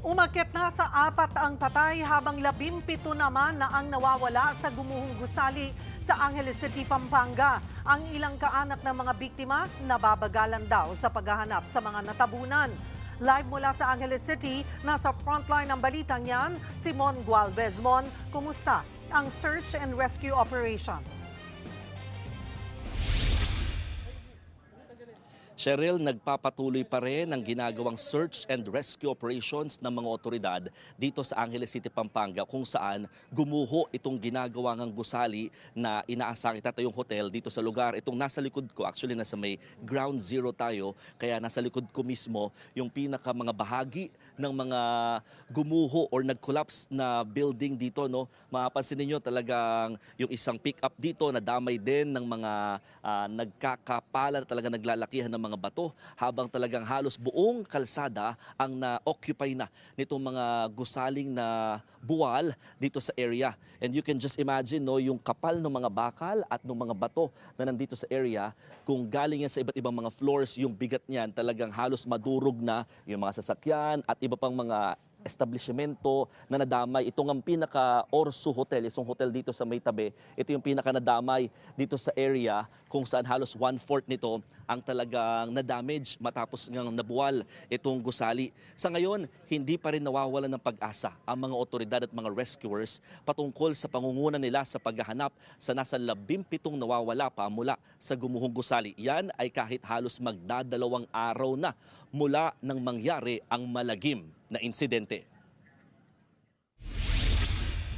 Umakyat na sa 4 ang patay habang 17 naman na ang nawawala sa gumuhong gusali sa Angeles City, Pampanga. Ang ilang kaanak ng mga biktima nababagalan daw sa paghahanap sa mga natabunan. Live mula sa Angeles City, nasa frontline ng balitang yan, si Mon Gualvez. Mon, kumusta ang search and rescue operation? Cheryl, nagpapatuloy pa rin ang ginagawang search and rescue operations ng mga otoridad dito sa Angeles City, Pampanga, kung saan gumuho itong ginagawang gusali na inaasang itatayong hotel dito sa lugar. Itong nasa likod ko, actually nasa may ground zero tayo, kaya nasa likod ko mismo yung pinaka mga bahagi ng mga gumuho or nag-collapse na building dito. No? Mapapansin niyo talagang yung isang pick-up dito na damay din ng mga nagkakapala na talaga naglalakihan ng mga bato, habang talagang halos buong kalsada ang na-occupy na nitong mga gusaling na buwal dito sa area. And you can just imagine, no, yung kapal ng mga bakal at ng mga bato na nandito sa area, kung galing yan sa iba't ibang mga floors, yung bigat niyan talagang halos madurog na yung mga sasakyan at iba pang mga establishmento na nadamay. Ito ang pinaka-Orso Hotel, isang hotel dito sa may tabi. Ito yung pinaka-nadamay dito sa area kung saan halos 1/4 nito ang talagang na-damage matapos ngang nabuwal itong gusali. Sa ngayon, hindi pa rin nawawalan ng pag-asa ang mga otoridad at mga rescuers patungkol sa pangunguna nila sa paghahanap sa nasa 17 nawawala pa mula sa gumuhong gusali. Yan ay kahit halos magdadalawang araw na mula nang mangyari ang malagim na insidente.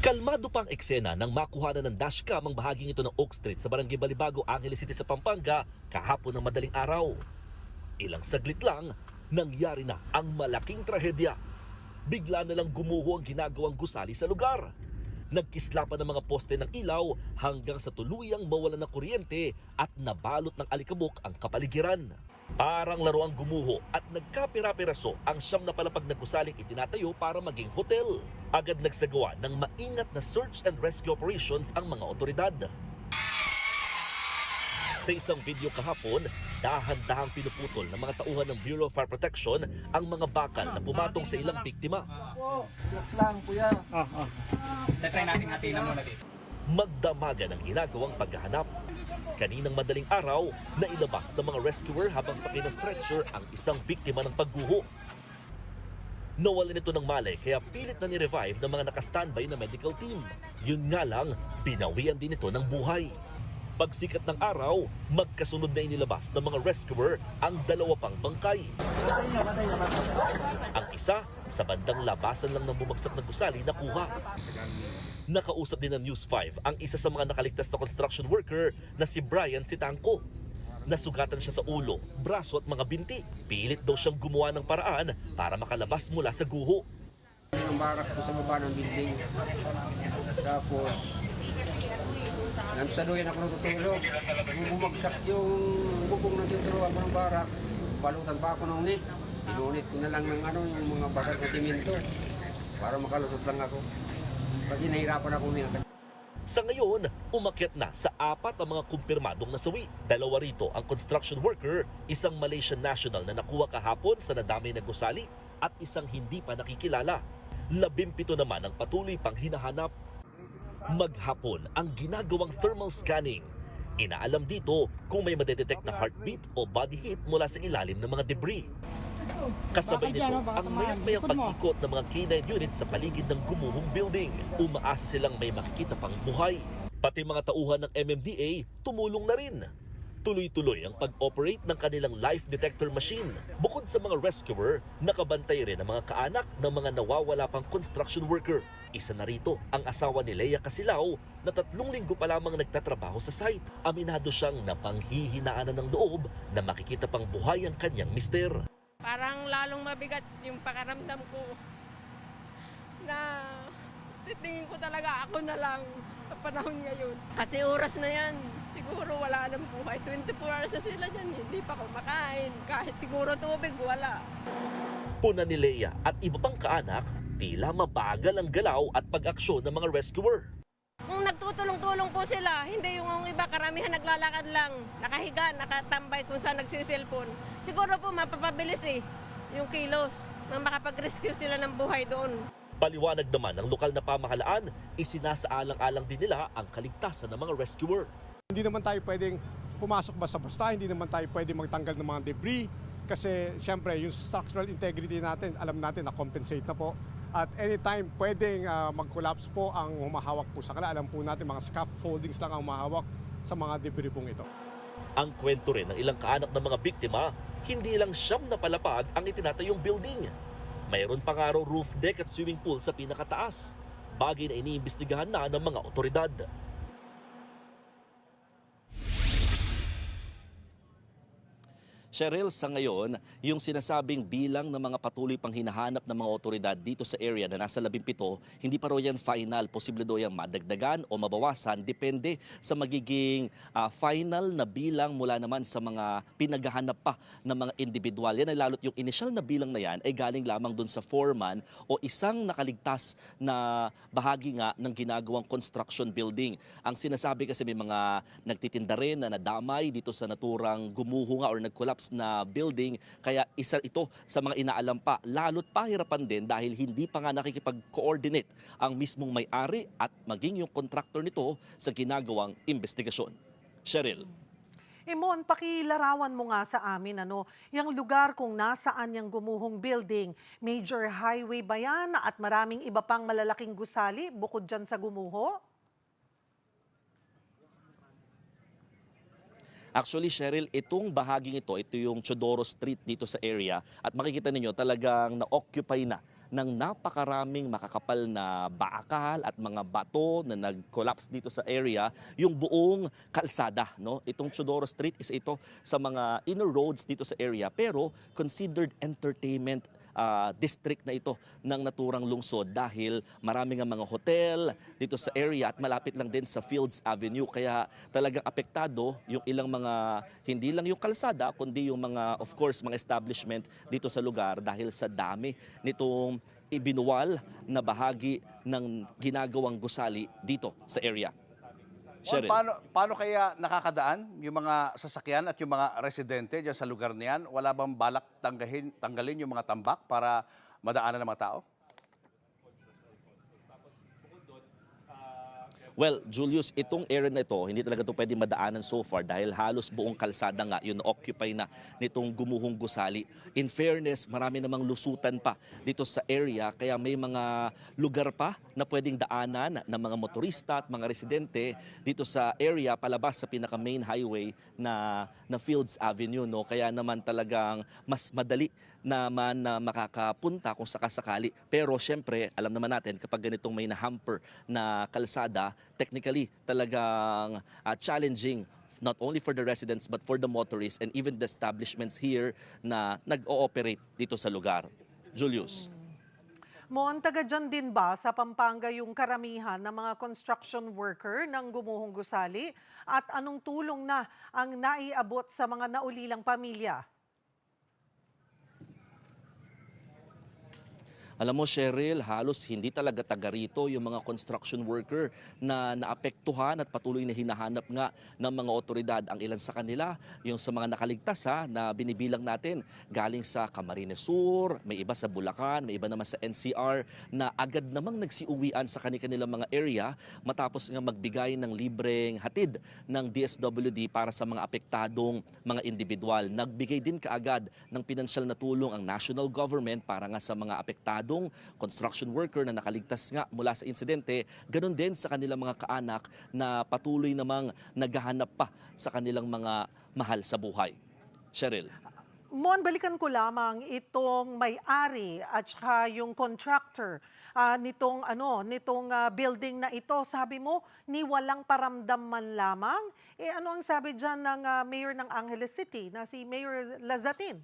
Kalmado pang eksena nang makuhanan ng dashcam ang bahaging ito ng Oak Street sa Barangay Balibago, Angeles City sa Pampanga kahapon ng madaling araw. Ilang saglit lang, nangyari na ang malaking trahedya. Bigla na lang gumuho ang ginagawang gusali sa lugar. Nagkislapan ng mga poste ng ilaw hanggang sa tuluyang mawalan ng kuryente at nabalot ng alikabok ang kapaligiran. Parang laruang gumuho at nagkapira-piraso ang 9 na palapag na gusaling itinatayo para maging hotel. Agad nagsagawa ng maingat na search and rescue operations ang mga otoridad. Sa isang video kahapon, dahan-dahang pinuputol ng mga tauhan ng Bureau of Fire Protection ang mga bakal na pumatong sa ilang biktima. Relax lang, kuya. Try natin hatinan muna dito. Magdamagan ang ginagawang paghahanap. Kaninang madaling araw, nailabas ng mga rescuer habang sakay ng stretcher ang isang biktima ng pagguho. Nawalan ito ng malay kaya pilit na ni-revive ng mga nakastandby na medical team. Yun nga lang, binawian din ito ng buhay. Pagsikat ng araw, magkasunod na inilabas ng mga rescuer ang 2 pang bangkay. Ang isa, sa bandang labasan lang ng bumagsak na gusali nakuha. Nakausap din ng News 5 ang isa sa mga nakaligtas na construction worker na si Brian Sitangco. Nasugatan siya sa ulo, braso at mga binti. Pilit daw siyang gumawa ng paraan para makalabas mula sa guho. Yung barak ko sa baba ng building. Tapos, nagsaluyan ako ng tutulog. Bumagsak yung bubong ng tinuturuan ko ng barak. Balutan pa ako ng ulit. Sinunit ko na lang ng yung mga bakal na simento para makalusot lang ako. Kasi nahirapan ako minsan. Sa ngayon, umakyat na sa 4 ang mga kumpirmadong nasawi. 2 rito ang construction worker, isang Malaysian national na nakuha kahapon sa nadamay na gusali at isang hindi pa nakikilala. 17 naman ang patuloy pang hinahanap. Maghapon ang ginagawang thermal scanning. Inaalam dito kung may madedetect na heartbeat o body heat mula sa ilalim ng mga debris. Kasabay nito ang mayang-mayang pag-ikot ng mga K9 units sa paligid ng gumuhong building. Umaasa silang may makikita pang buhay. Pati mga tauhan ng MMDA tumulong na rin. Tuloy-tuloy ang pag-operate ng kanilang life detector machine. Bukod sa mga rescuer, nakabantay rin ang mga kaanak ng mga nawawala pang construction worker. Isa na rito ang asawa ni Leia Casilao na 3 linggo pa lamang nagtatrabaho sa site. Aminado siyang napanghihinaanan ng loob na makikita pang buhay ang kanyang mister. Parang lalong mabigat yung pakaramdam ko na titingin ko talaga ako na lang sa panahon ngayon. Kasi oras na yan, siguro wala nang buhay. 24 hours na sila dyan, hindi pa kumakain. Kahit siguro tubig, wala. Puna ni Leia at iba pang kaanak, tila mabagal ang galaw at pag-aksyon ng mga rescuer. Kung nagtutulong-tulong po sila, hindi yung iba karamihan naglalakad lang, nakahiga, nakatambay kung saan nagsisilpon. Siguro po mapapabilis yung kilos. na makapag-rescue sila ng buhay doon. Paliwanag naman ng lokal na pamahalaan, isinasaalang-alang din nila ang kaligtasan ng mga rescuer. Hindi naman tayo pwedeng pumasok basta-basta, hindi naman tayo pwedeng magtanggal ng mga debris kasi siyempre yung structural integrity natin, alam natin na compensate na po. At anytime pwedeng mag-collapse po ang humahawak po sa kanila. Alam po natin mga scaffoldings lang ang humahawak sa mga debris pong ito. Ang kwento rin ng ilang kaanak ng mga biktima, hindi lang 9 na palapag ang itinatayong building. Mayroon pa nga raw roof deck at swimming pool sa pinakataas, bagay na iniimbestigahan na ng mga otoridad. Cheryl, sa ngayon, yung sinasabing bilang ng mga patuloy pang hinahanap ng mga otoridad dito sa area na nasa 17, hindi pa raw yan final. Posible daw yan madagdagan o mabawasan. Depende sa magiging final na bilang mula naman sa mga pinaghahanap pa ng mga individual. Yan ay lalo't yung initial na bilang na yan ay galing lamang dun sa foreman o isang nakaligtas na bahagi nga ng ginagawang construction building. Ang sinasabi kasi may mga nagtitinda rin na nadamay dito sa naturang gumuho nga or nag-collapse na building, kaya isa ito sa mga inaalam pa. Lalo't pahirapan din dahil hindi pa nga nakikipag-coordinate ang mismong may-ari at maging yung contractor nito sa ginagawang investigasyon. Cheryl. Imon, pakilarawan mo nga sa amin, yung lugar kung nasaan yung gumuhong building. Major highway ba yan at maraming iba pang malalaking gusali bukod dyan sa gumuho? Actually, Cheryl, itong bahaging ito yung Chodoro Street dito sa area at makikita ninyo talagang na-occupy na ng napakaraming makakapal na bakal at mga bato na nag-collapse dito sa area, yung buong kalsada. No? Itong Chodoro Street is ito sa mga inner roads dito sa area pero considered entertainment district na ito ng naturang lungsod dahil marami nga mga hotel dito sa area at malapit lang din sa Fields Avenue. Kaya talagang apektado yung ilang mga, hindi lang yung kalsada, kundi yung mga, of course, mga establishment dito sa lugar dahil sa dami nitong ibinuwal na bahagi ng ginagawang gusali dito sa area. Cheryl. Paano kaya nakakadaan yung mga sasakyan at yung mga residente dyan sa lugar niyan? Wala bang balak tanggalin yung mga tambak para madaanan ng mga tao? Well, Julius, itong area na ito, hindi talaga ito pwede madaanan so far dahil halos buong kalsada nga yun occupy na nitong gumuhong gusali. In fairness, marami namang lusutan pa dito sa area kaya may mga lugar pa na pwedeng daanan ng mga motorista at mga residente dito sa area palabas sa pinaka-main highway na Fields Avenue. No? Kaya naman talagang mas madali naman na makakapunta kung sakasakali. Pero syempre, alam naman natin kapag ganitong may na-hamper na kalsada, technically talagang challenging not only for the residents but for the motorists and even the establishments here na nag-ooperate dito sa lugar. Julius. Mon, taga dyan din ba sa Pampanga yung karamihan ng mga construction worker ng gumuhong gusali? At anong tulong na ang naiabot sa mga naulilang pamilya? Alam mo, Cheryl, halos hindi talaga taga rito yung mga construction worker na naapektuhan at patuloy na hinahanap nga ng mga otoridad. Ang ilan sa kanila, yung sa mga nakaligtas na binibilang natin, galing sa Camarines Sur, may iba sa Bulacan, may iba naman sa NCR na agad namang nagsiuwian sa kanilang mga area matapos nga magbigay ng libreng hatid ng DSWD para sa mga apektadong mga individual. Nagbigay din kaagad ng pinansyal na tulong ang national government para nga sa mga apektado construction worker na nakaligtas nga mula sa insidente, ganun din sa kanilang mga kaanak na patuloy namang naghahanap pa sa kanilang mga mahal sa buhay. Cheryl. Mon, balikan ko lamang itong may-ari at saka yung contractor nitong building na ito. Sabi mo, ni walang paramdam man lamang. Ano ang sabi dyan ng mayor ng Angeles City na si Mayor Lazatin?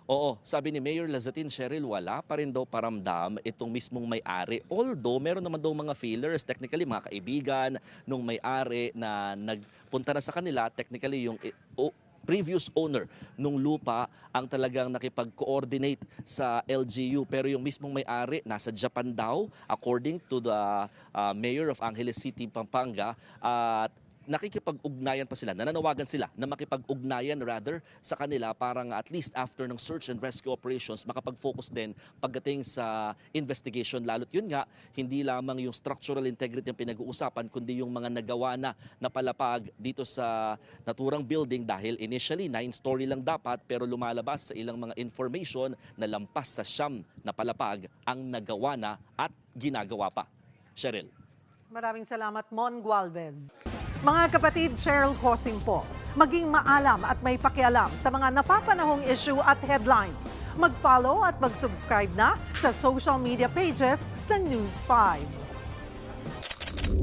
Oo, sabi ni Mayor Lazatin, Cheryl, wala pa rin daw paramdam itong mismong may-ari. Although, meron naman daw mga feelers, technically mga kaibigan nung may-ari na nagpunta na sa kanila, technically yung previous owner nung lupa ang talagang nakipag-coordinate sa LGU. Pero yung mismong may-ari, nasa Japan daw, according to the Mayor of Angeles City, Pampanga, at nakikipag-ugnayan pa sila, nananawagan sila na makipag-ugnayan rather sa kanila parang at least after ng search and rescue operations, makapag-focus din pagdating sa investigation. Lalo't yun nga, hindi lamang yung structural integrity ang pinag-uusapan, kundi yung mga nagawa na palapag dito sa naturang building dahil initially 9-story lang dapat pero lumalabas sa ilang mga information na lampas sa 9 na palapag ang nagawa na at ginagawa pa. Cheryl. Maraming salamat, Mon Gualvez. Mga kapatid, Cheryl Hosing po. Maging maalam at may pakialam sa mga napapanahong issue at headlines. Mag-follow at mag-subscribe na sa social media pages ng News 5.